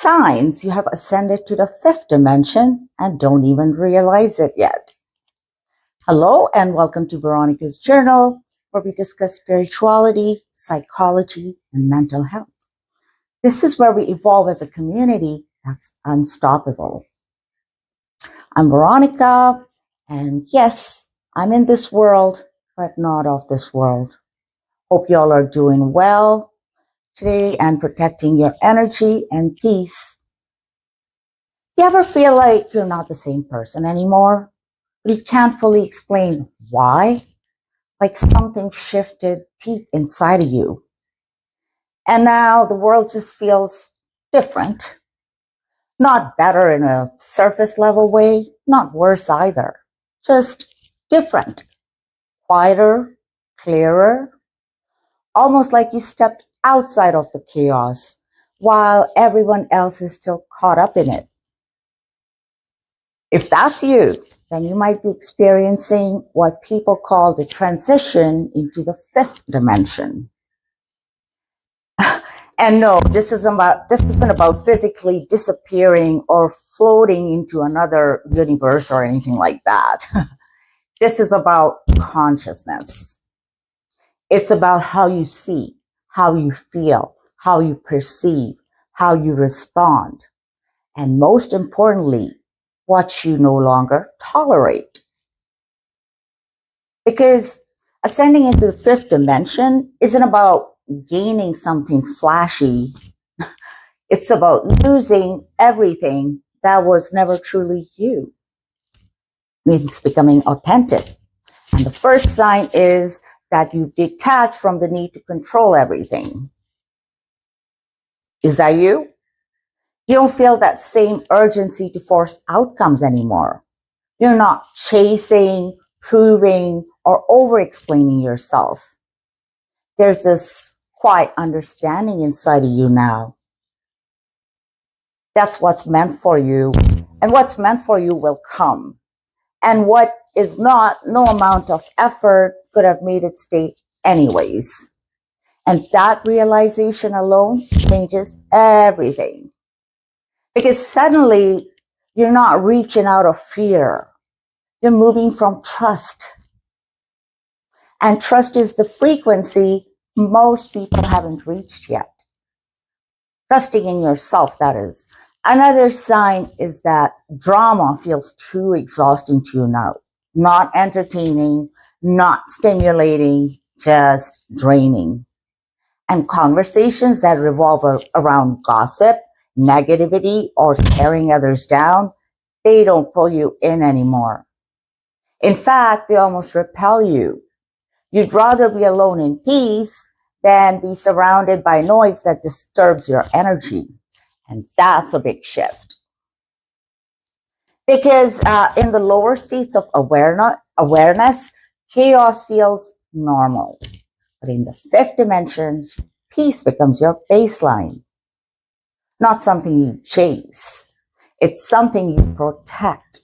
signs you have ascended to the fifth dimension and don't even realize it yet. Hello and welcome to Veronica's Journal, where we discuss spirituality, psychology, and mental health. This is where we evolve as a community that's unstoppable. I'm Veronica, and yes, I'm in this world, but not of this world. Hope y'all are doing well today and protecting your energy and peace. You ever feel like you're not the same person anymore, but you can't fully explain why? Like something shifted deep inside of you. And now the world just feels different. Not better in a surface level way, not worse either. Just different, quieter, clearer, almost like you stepped outside of the chaos while everyone else is still caught up in it. If that's you, then you might be experiencing what people call the transition into the fifth dimension. And no, this isn't about physically disappearing or floating into another universe or anything like that. This is about consciousness. It's about how you see, how you feel, how you perceive, how you respond, and most importantly, what you no longer tolerate. Because ascending into the fifth dimension isn't about gaining something flashy. It's about losing everything that was never truly you. It means becoming authentic. And the first sign is that you've detached from the need to control everything. Is that you? You don't feel that same urgency to force outcomes anymore. You're not chasing, proving, or over-explaining yourself. There's this quiet understanding inside of you now. That's what's meant for you, and what's meant for you will come. And what is not, no amount of effort could have made it stay anyways. And that realization alone changes everything. Because suddenly, you're not reaching out of fear. You're moving from trust. And trust is the frequency most people haven't reached yet. Trusting in yourself, that is. Another sign is that drama feels too exhausting to you now. Not entertaining, not stimulating, just draining. And conversations that revolve around gossip, negativity, or tearing others down, they don't pull you in anymore. In fact, they almost repel you. You'd rather be alone in peace than be surrounded by noise that disturbs your energy. And that's a big shift. Because in the lower states of awareness, chaos feels normal. But in the fifth dimension, peace becomes your baseline. Not something you chase. It's something you protect.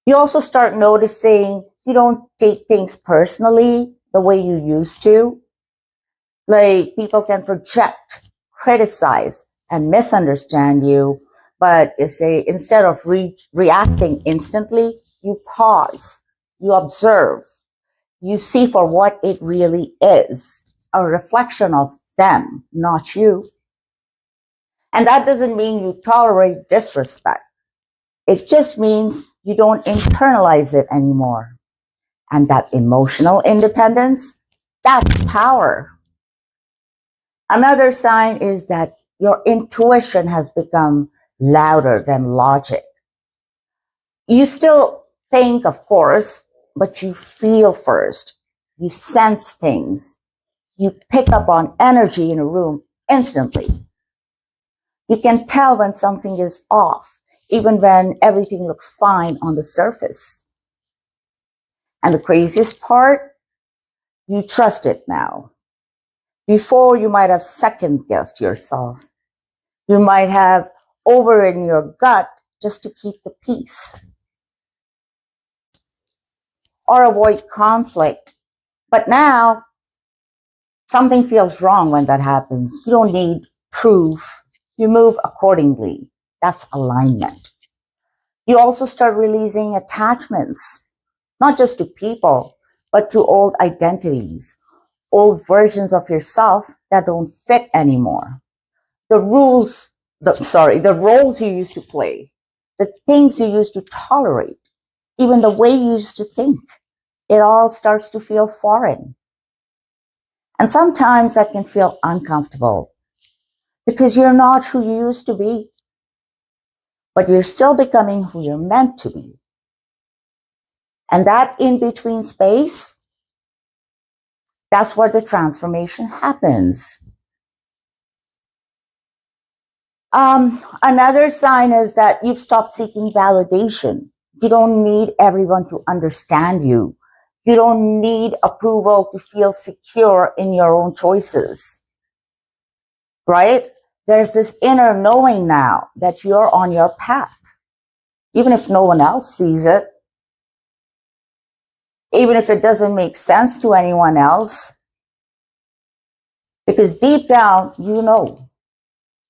You also start noticing you don't take things personally the way you used to. Like people can project, criticize, and misunderstand you, but instead of reacting instantly, you pause, you observe, you see for what it really is, a reflection of them, not you. And that doesn't mean you tolerate disrespect. It just means you don't internalize it anymore. And that emotional independence, that's power. Another sign is that your intuition has become louder than logic. You still think, of course, but you feel first. You sense things. You pick up on energy in a room instantly. You can tell when something is off, even when everything looks fine on the surface. And the craziest part, you trust it now. Before, you might have second-guessed yourself. You might have overridden your gut just to keep the peace or avoid conflict. But now, something feels wrong when that happens. You don't need proof. You move accordingly. That's alignment. You also start releasing attachments, not just to people, but to old identities, old versions of yourself that don't fit anymore. The roles you used to play, the things you used to tolerate, even the way you used to think, it all starts to feel foreign. And sometimes that can feel uncomfortable because you're not who you used to be, but you're still becoming who you're meant to be. And that in between space, that's where the transformation happens. Another sign is that you've stopped seeking validation. You don't need everyone to understand you. You don't need approval to feel secure in your own choices, right? There's this inner knowing now that you're on your path, even if no one else sees it, even if it doesn't make sense to anyone else, because deep down, you know,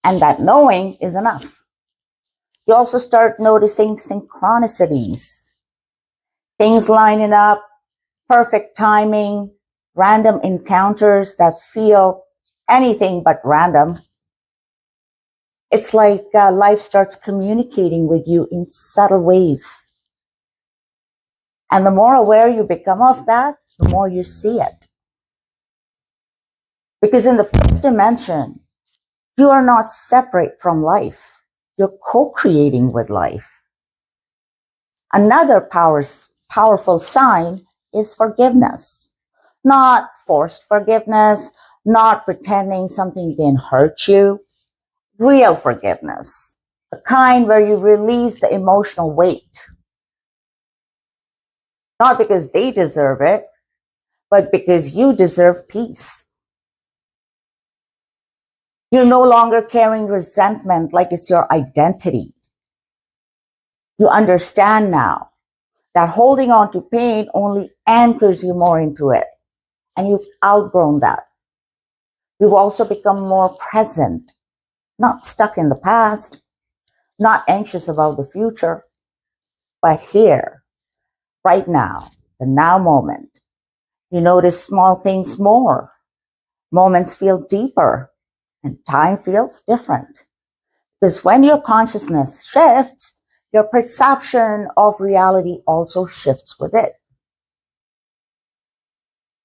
and that knowing is enough. You also start noticing synchronicities, things lining up, perfect timing, random encounters that feel anything but random. It's like life starts communicating with you in subtle ways. And the more aware you become of that, the more you see it. Because in the fifth dimension, you are not separate from life. You're co-creating with life. Another powerful sign is forgiveness. Not forced forgiveness, not pretending something didn't hurt you. Real forgiveness. The kind where you release the emotional weight. Not because they deserve it, but because you deserve peace. You're no longer carrying resentment like it's your identity. You understand now that holding on to pain only anchors you more into it. And you've outgrown that. You've also become more present, not stuck in the past, not anxious about the future, but here, right now, the now moment. You notice small things more. Moments feel deeper and time feels different. Because when your consciousness shifts, your perception of reality also shifts with it.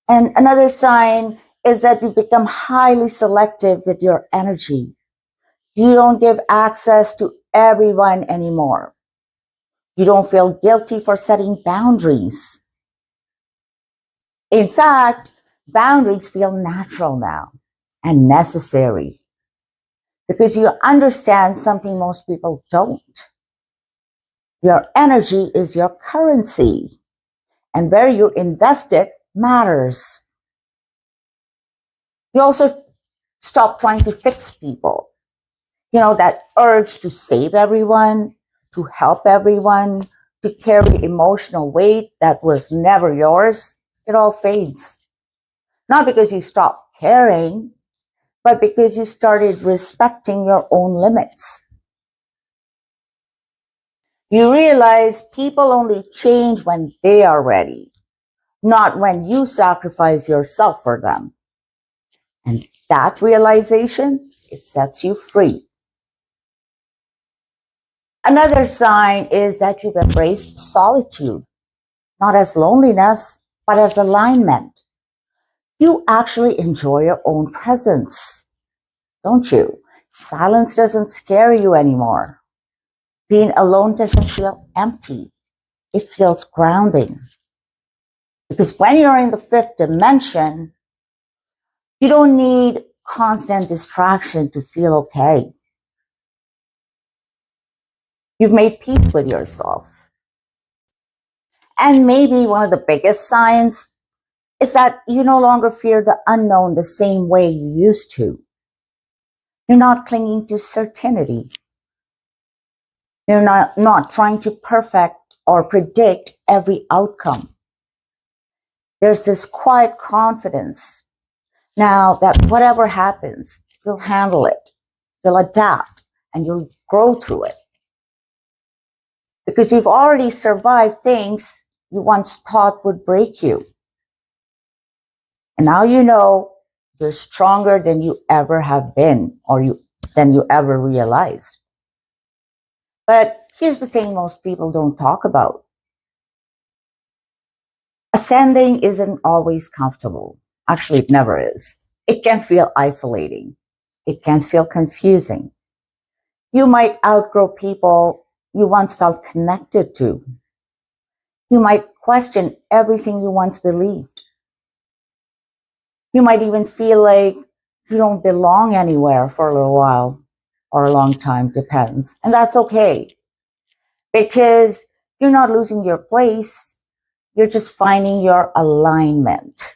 And another sign is that you become highly selective with your energy. You don't give access to everyone anymore. You don't feel guilty for setting boundaries. In fact, boundaries feel natural now and necessary because you understand something most people don't. Your energy is your currency, and where you invest it matters. You also stop trying to fix people. You know, that urge to save everyone, to help everyone, to carry emotional weight that was never yours, it all fades. Not because you stopped caring, but because you started respecting your own limits. You realize people only change when they are ready, not when you sacrifice yourself for them. And that realization, it sets you free. Another sign is that you've embraced solitude, not as loneliness, but as alignment. You actually enjoy your own presence, don't you? Silence doesn't scare you anymore. Being alone doesn't feel empty. It feels grounding. Because when you're in the fifth dimension, you don't need constant distraction to feel okay. You've made peace with yourself. And maybe one of the biggest signs is that you no longer fear the unknown the same way you used to. You're not clinging to certainty. You're not trying to perfect or predict every outcome. There's this quiet confidence now that whatever happens, you'll handle it. you'll adapt, and you'll grow through it. Because you've already survived things you once thought would break you. And now you know you're stronger than you ever have been, or than you ever realized. But here's the thing most people don't talk about. Ascending isn't always comfortable. Actually, it never is. It can feel isolating. It can feel confusing. You might outgrow people you once felt connected to. You might question everything you once believed. You might even feel like you don't belong anywhere for a little while, or a long time, depends. And that's okay, because you're not losing your place. You're just finding your alignment.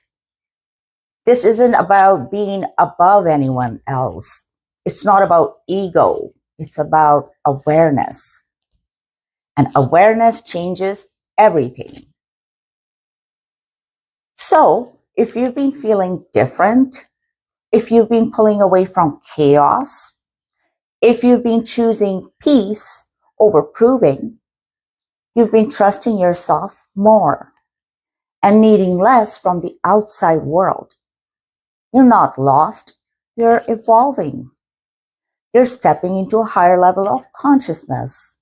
This isn't about being above anyone else. It's not about ego. It's about awareness. And awareness changes everything. So, if you've been feeling different, if you've been pulling away from chaos, if you've been choosing peace over proving, you've been trusting yourself more and needing less from the outside world. You're not lost. You're evolving. You're stepping into a higher level of consciousness.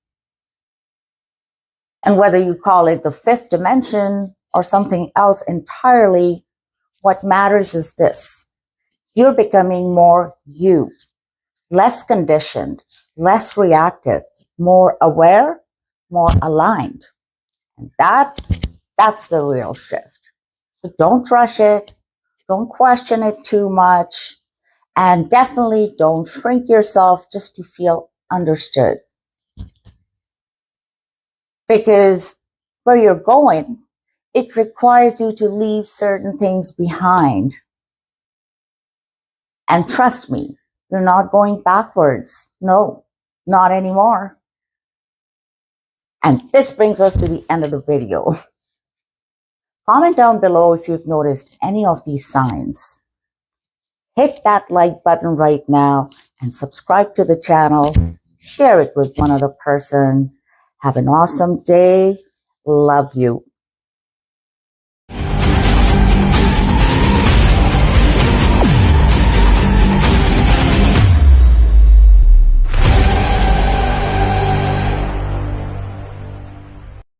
And whether you call it the fifth dimension or something else entirely, what matters is this. You're becoming more you, less conditioned, less reactive, more aware, more aligned. And that's the real shift. So don't rush it. Don't question it too much. And definitely don't shrink yourself just to feel understood. Because where you're going, it requires you to leave certain things behind. And trust me, you're not going backwards. No, not anymore. And this brings us to the end of the video. Comment down below if you've noticed any of these signs. Hit that like button right now and subscribe to the channel. Share it with one other person. Have an awesome day. Love you.